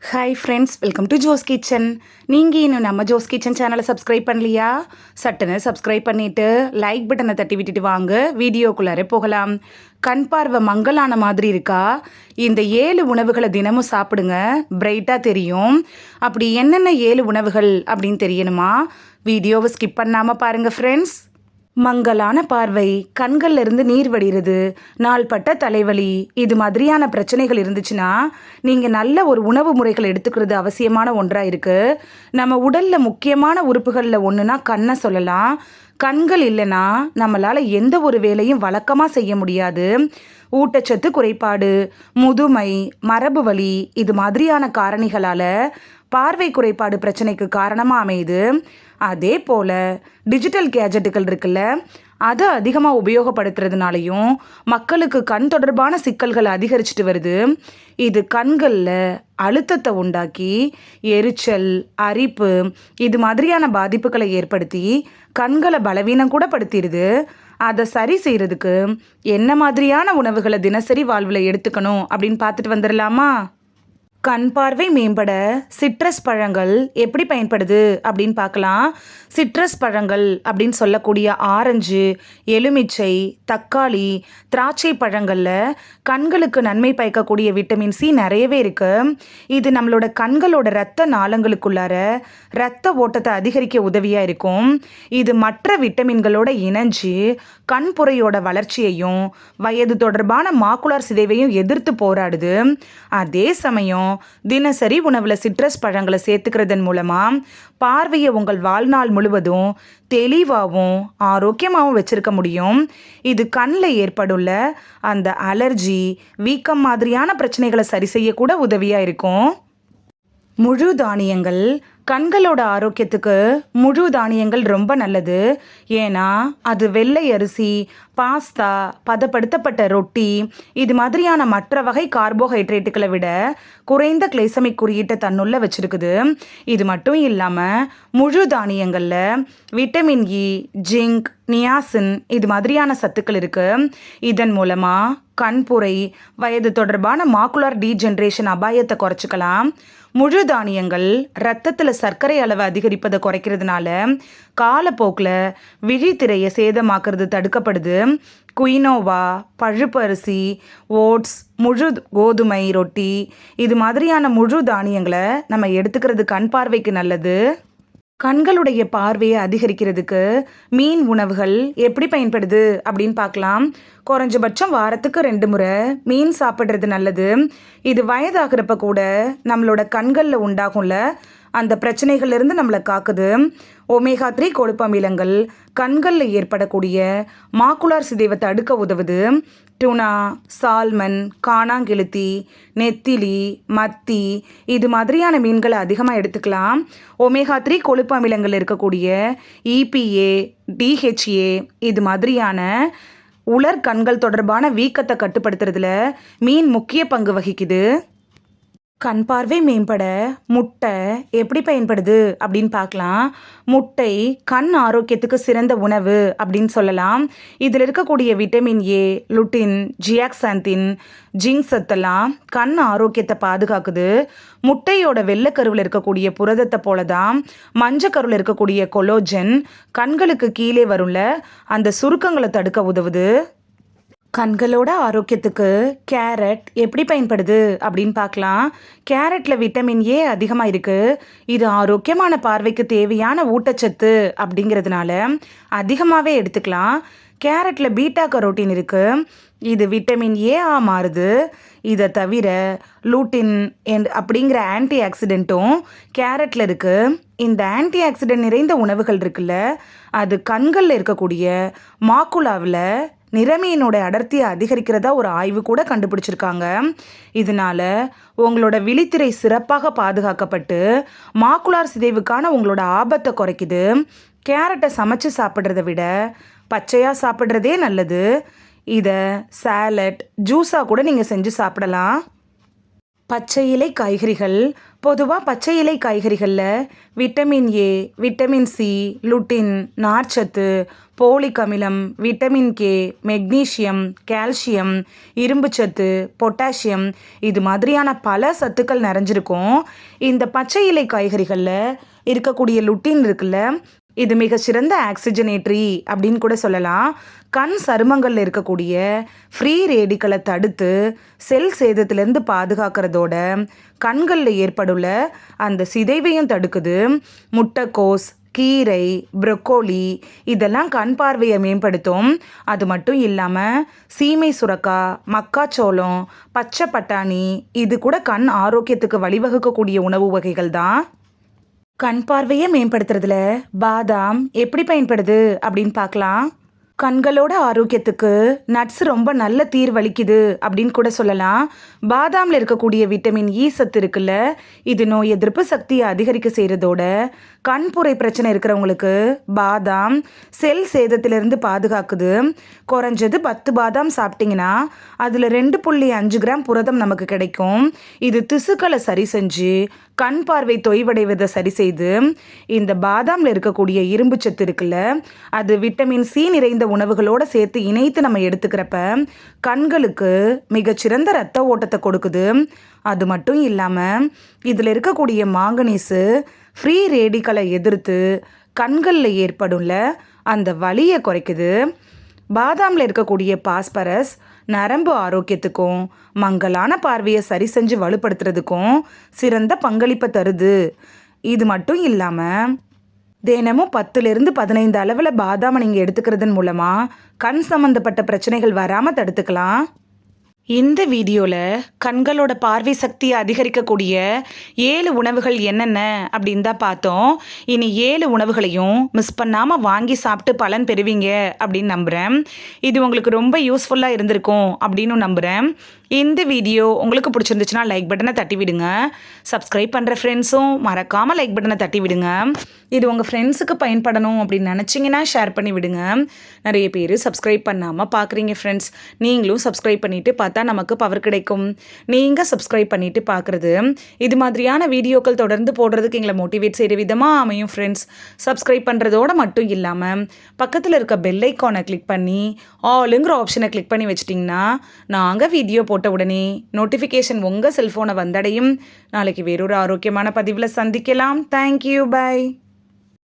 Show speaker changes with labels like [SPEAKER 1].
[SPEAKER 1] Hi friends, welcome to Jo's kitchen. நீங்கள் இன்னும் நம்ம ஜோஸ் கிச்சன் சேனலை சப்ஸ்கிரைப் பண்ணலையா? சட்டுன்னு சப்ஸ்கிரைப் பண்ணிவிட்டு லைக் பட்டனை தட்டி விட்டுட்டு வாங்க வீடியோக்குள்ளாரே போகலாம். கண் பார்வை மங்கலான மாதிரி இருக்கா? இந்த 7 உணவுகளை தினமும் சாப்பிடுங்க, பிரைட்டாக தெரியும். அப்படி என்னென்ன 7 உணவுகள் அப்படின்னு தெரியணுமா? வீடியோவை ஸ்கிப் பண்ணாமல் பாருங்கள் ஃப்ரெண்ட்ஸ். மங்கலான பார்வை, கண்கள்ல இருந்து நீர் வடிகிறது, நாள்பட்ட தலைவலி, இது மாதிரியான பிரச்சனைகள் இருந்துச்சுன்னா நீங்கள் நல்ல ஒரு உணவு முறைகள் எடுத்துக்கிறது அவசியமான ஒன்றாக இருக்குது. நம்ம உடலில் முக்கியமான உறுப்புகளில் ஒன்றுனா கண்ணை சொல்லலாம். கண்கள் இல்லைன்னா நம்மளால் எந்த ஒரு வேலையும் வழக்கமாக செய்ய முடியாது. ஊட்டச்சத்து குறைபாடு, முதுமை, மரபு வலி, இது மாதிரியான காரணிகளால் பார்வை குறைபாடு பிரச்சனைக்கு காரணமாக அமையுது. அதே போல் டிஜிட்டல் கேஜெட்டுகள் இருக்குல்ல, அதை அதிகமாக உபயோகப்படுத்துறதுனாலையும் மக்களுக்கு கண் தொடர்பான சிக்கல்கள் அதிகரிச்சுட்டு வருது. இது கண்களில் அழுத்தத்தை உண்டாக்கி எரிச்சல், அரிப்பு, இது மாதிரியான பாதிப்புகளை ஏற்படுத்தி கண்களை பலவீனம் கூட படுத்திடுது. அதை சரி செய்கிறதுக்கு என்ன மாதிரியான உணவுகளை தினசரி வாழ்வில் எடுத்துக்கணும் அப்படின்னு பார்த்துட்டு வந்துடலாமா? கண் பார்வை மேம்பட சிட்ரஸ் பழங்கள் எப்படி பயன்படுது அப்படின்னு பார்க்கலாம். சிட்ரஸ் பழங்கள் அப்படின்னு சொல்லக்கூடிய ஆரஞ்சு, எலுமிச்சை, தக்காளி, திராட்சை பழங்களில் கண்களுக்கு நன்மை பயக்கக்கூடிய விட்டமின் சி நிறையவே இருக்குது. இது நம்மளோட கண்களோட இரத்த நாளங்களுக்குள்ளார இரத்த ஓட்டத்தை அதிகரிக்க உதவியாக இருக்கும். இது மற்ற விட்டமின்களோட இணைஞ்சு கண்புரையோட வளர்ச்சியையும் வயது தொடர்பான மாக்குலார் சிதைவையும் எதிர்த்து போராடுது. அதே சமயம் தினசரி உணவில் சிட்ரஸ் பழங்களை சேர்த்துக்கிறதன் மூலமாக பார்வையை உங்கள் வாழ்நாள் முழுவதும் தெளிவாகவும் ஆரோக்கியமாகவும் வச்சிருக்க முடியும். இது கண்ணில் ஏற்படுள்ள அந்த அலர்ஜி, வீக்கம் மாதிரியான பிரச்சனைகளை சரி செய்யக்கூட உதவியாக இருக்கும். முழு தானியங்கள், கண்களோட ஆரோக்கியத்துக்கு முழு தானியங்கள் ரொம்ப நல்லது. ஏன்னா அது வெள்ளை அரிசி, பாஸ்தா, பதப்படுத்தப்பட்ட ரொட்டி, இது மாதிரியான மற்ற வகை கார்போஹைட்ரேட்டுகளை விட குறைந்த கிளைசமிக் குறியீட்டை தன்னுள்ள வச்சிருக்குது. இது மட்டும் இல்லாமல் முழு தானியங்களில் விட்டமின் இ, ஜிங்க், நியாசின், இது மாதிரியான சத்துக்கள் இருக்குது. இதன் மூலமாக கண்புரை, வயது தொடர்பான மாக்குலார் டீஜென்ரேஷன் அபாயத்தை குறைச்சிக்கலாம். முழு தானியங்கள் இரத்தத்தில் சர்க்கரை அளவை அதிகரிப்பதை குறைக்கிறதுனால காலப்போக்கில் விழித்திரையை சேதமாக்குறது தடுக்கப்படுது. குயினோவா, பழுப்பு அரிசி, ஓட்ஸ், முழு கோதுமை ரொட்டி, இது மாதிரியான முழு தானியங்களை நம்ம எடுத்துக்கிறது கண் பார்வைக்கு நல்லது. கண்களுடைய பார்வையை அதிகரிக்கிறதுக்கு மீன் உணவுகள் எப்படி பயன்படுது அப்படின்னு பார்க்கலாம். குறைஞ்சபட்சம் வாரத்துக்கு 2 முறை மீன் சாப்பிட்றது நல்லது. இது வயதாகிறப்ப கூட நம்மளோட கண்களில் உண்டாகும்ல அந்த பிரச்சனைகள்லேருந்து நம்மளை காக்குது. ஒமேகா 3 கொழுப்பு அமிலங்கள் கண்களில் ஏற்படக்கூடிய மாக்குலார் சிதைவை தடுக்க உதவுது. டுனா, சால்மன், காணாங்கெளுத்தி, நெத்திலி, மத்தி, இது மாதிரியான மீன்களை அதிகமாக எடுத்துக்கலாம். ஒமேகா 3 கொழுப்பு அமிலங்கள் இருக்கக்கூடிய இபிஏ, டிஹெச்ஏ, இது மாதிரியான உலர் கண்கள் தொடர்பான வீக்கத்தை கட்டுப்படுத்துறதுல மீன் முக்கிய பங்கு வகிக்குது. கண் பார்வை மேம்பட முட்டை எப்படி பயன்படுது அப்படின்னு பார்க்கலாம். முட்டை கண் ஆரோக்கியத்துக்கு சிறந்த உணவு அப்படின்னு சொல்லலாம். இதில் இருக்கக்கூடிய விட்டமின் ஏ, லுட்டின், ஜியாக்சாந்தின், ஜிங்க் சத்தெல்லாம் கண் ஆரோக்கியத்தை பாதுகாக்குது. முட்டையோட வெள்ளைக்கருவில் இருக்கக்கூடிய புரதத்தை போல தான் மஞ்சக்கருவில் இருக்கக்கூடிய கொலோஜன் கண்களுக்கு கீழே வரும்ல அந்த சுருக்கங்களை தடுக்க உதவுது. கண்களோட ஆரோக்கியத்துக்கு கேரட் எப்படி பயன்படுது அப்படின்னு பார்க்கலாம். கேரட்டில் விட்டமின் ஏ அதிகமாக இருக்குது. இது ஆரோக்கியமான பார்வைக்கு தேவையான ஊட்டச்சத்து அப்படிங்கிறதுனால அதிகமாகவே எடுத்துக்கலாம். கேரட்டில் பீட்டா கரோட்டின் இருக்குது. இது விட்டமின் ஏ மாறுது. இதை தவிர லூட்டின் அப்படிங்கிற ஆன்டி ஆக்சிடென்ட்டும் கேரட்டில் இருக்குது. இந்த ஆன்டி ஆக்சிடென்ட் நிறைந்த உணவுகள் இருக்குல்ல, அது கண்களில் இருக்கக்கூடிய மாக்குலாவில் நிறமியினோட அடர்த்தியை அதிகரிக்கிறதா ஒரு ஆய்வு கூட கண்டுபிடிச்சிருக்காங்க. இதனால உங்களோட விழித்திரை சிறப்பாக பாதுகாக்கப்பட்டு மாக்குலார் சிதைவுக்கான உங்களோட ஆபத்தை குறைக்குது. கேரட்டை சமைச்சு சாப்பிட்றத விட பச்சையாக சாப்பிட்றதே நல்லது. இதை சாலட், ஜூஸாக கூட நீங்கள் செஞ்சு சாப்பிடலாம். பச்சை இலை காய்கறிகள். பொதுவாக பச்சை இலை காய்கறிகளில் விட்டமின் ஏ, விட்டமின் சி, லுட்டின், நார்ச்சத்து, போலிக் அமிலம், விட்டமின் கே, மெக்னீசியம், கால்சியம், இரும்புச்சத்து, பொட்டாசியம் இது மாதிரியான பல சத்துக்கள் நிறைஞ்சிருக்கும். இந்த பச்சை இலை காய்கறிகளில் இருக்கக்கூடிய லுட்டின் இருக்குல்ல, இது மிகச்சிறந்த ஆக்சிஜனேட்ரி அப்படின்னு கூட சொல்லலாம். கண் சருமங்களில் இருக்கக்கூடிய ஃப்ரீ ரேடிக்கலை தடுத்து செல் சேதத்திலேருந்து பாதுகாக்கிறதோட கண்களில் ஏற்படுள்ள அந்த சிதைவையும் தடுக்குது. முட்டைக்கோஸ், கீரை, ப்ரொக்கோலி இதெல்லாம் கண் பார்வையை மேம்படுத்தும். அது மட்டும் இல்லாமல் சீமை சுரக்காய், மக்காச்சோளம், பச்சை பட்டாணி இது கூட கண் ஆரோக்கியத்துக்கு வழிவகுக்கக்கூடிய உணவு வகைகள் தான். கண் பார்வையை மேம்படுத்துறதுல பாதாம் எப்படி பயன்படுது அப்படின்னு பார்க்கலாம். கண்களோட ஆரோக்கியத்துக்கு நட்ஸ் ரொம்ப நல்ல தீர்வளிக்குது அப்படின்னு கூட சொல்லலாம். பாதாமில் இருக்கக்கூடிய விட்டமின் இ சத்து இருக்குல்ல, இது நோய் எதிர்ப்பு சக்தியை அதிகரிக்க செய்கிறதோட கண்புரை பிரச்சனை இருக்கிறவங்களுக்கு பாதாம் செல் சேதத்திலிருந்து பாதுகாக்குது. குறைஞ்சது 10 பாதாம் சாப்பிட்டிங்கன்னா அதில் 2.5 கிராம் புரதம் நமக்கு கிடைக்கும். இது திசுக்களை சரி செஞ்சு கண் பார்வை தொய்வடைவதை சரி செய்து. இந்த பாதாமில் இருக்கக்கூடிய இரும்பு சத்து இருக்குல்ல, அது விட்டமின் சி நிறைந்த உணவுகளோடு சேர்த்து இணைத்து நம்ம எடுத்துக்கிறப்ப கண்களுக்கு மிகச்சிறந்த இரத்த ஓட்டத்தை கொடுக்குது. அது மட்டும் இல்லாமல் இதில் இருக்கக்கூடிய மாங்கனீஸு ஃப்ரீ ரேடிக்கலை எதிர்த்து கண்களில் ஏற்படும்ல அந்த வலியை குறைக்குது. பாதாமில் இருக்கக்கூடிய பாஸ்பரஸ் நரம்பு ஆரோக்கியத்துக்கும் மங்கலான பார்வையை சரி செஞ்சு வலுப்படுத்துறதுக்கும் சிறந்த பங்களிப்பை தருது. இது மட்டும் இல்லாமல் தினமும் 10லிருந்து 15 அளவில் பாதாமை நீங்கள் எடுத்துக்கிறதன் மூலமாக கண் சம்மந்தப்பட்ட பிரச்சனைகள் வராமல் தடுத்துக்கலாம். இந்த வீடியோவில் கண்களோட பார்வை சக்தியை அதிகரிக்கக்கூடிய 7 உணவுகள் என்னென்ன அப்படின்னு தான் பார்த்தோம். இனி 7 உணவுகளையும் மிஸ் பண்ணாமல் வாங்கி சாப்பிட்டு பலன் பெறுவீங்க அப்படின்னு நம்புகிறேன். இது உங்களுக்கு ரொம்ப யூஸ்ஃபுல்லாக இருந்திருக்கும் அப்படின்னு நம்புகிறேன். இந்த வீடியோ உங்களுக்கு பிடிச்சிருந்துச்சுன்னா லைக் பட்டனை தட்டி விடுங்க. சப்ஸ்கிரைப் பண்ணுற ஃப்ரெண்ட்ஸும் மறக்காமல் லைக் பட்டனை தட்டி விடுங்க. இது உங்கள் ஃப்ரெண்ட்ஸுக்கு பயன்படணும் அப்படின்னு நினச்சிங்கன்னா ஷேர் பண்ணி விடுங்க. நிறைய பேர் சப்ஸ்கிரைப் பண்ணாமல் பார்க்குறீங்க ஃப்ரெண்ட்ஸ். நீங்களும் சப்ஸ்கிரைப் பண்ணிவிட்டு பார்த்தா நமக்கு பவர் கிடைக்கும். நீங்கள் சப்ஸ்கிரைப் பண்ணிவிட்டு பார்க்குறது இது மாதிரியான வீடியோக்கள் தொடர்ந்து போடுறதுக்கு எங்களை மோட்டிவேட் செய்கிற விதமாக அமையும் ஃப்ரெண்ட்ஸ். சப்ஸ்கிரைப் பண்ணுறதோடு மட்டும் இல்லாமல் பக்கத்தில் இருக்க பெல் ஐக்கானை கிளிக் பண்ணி ஆளுங்கிற ஆப்ஷனை கிளிக் பண்ணி வச்சிட்டிங்கன்னா நாங்கள் வீடியோ போட்ட உடனே நோட்டிஃபிகேஷன் உங்கள் செல்ஃபோனை வந்தடையும். நாளைக்கு வேறொரு ஆரோக்கியமான பதிவில் சந்திக்கலாம். Thank you, by.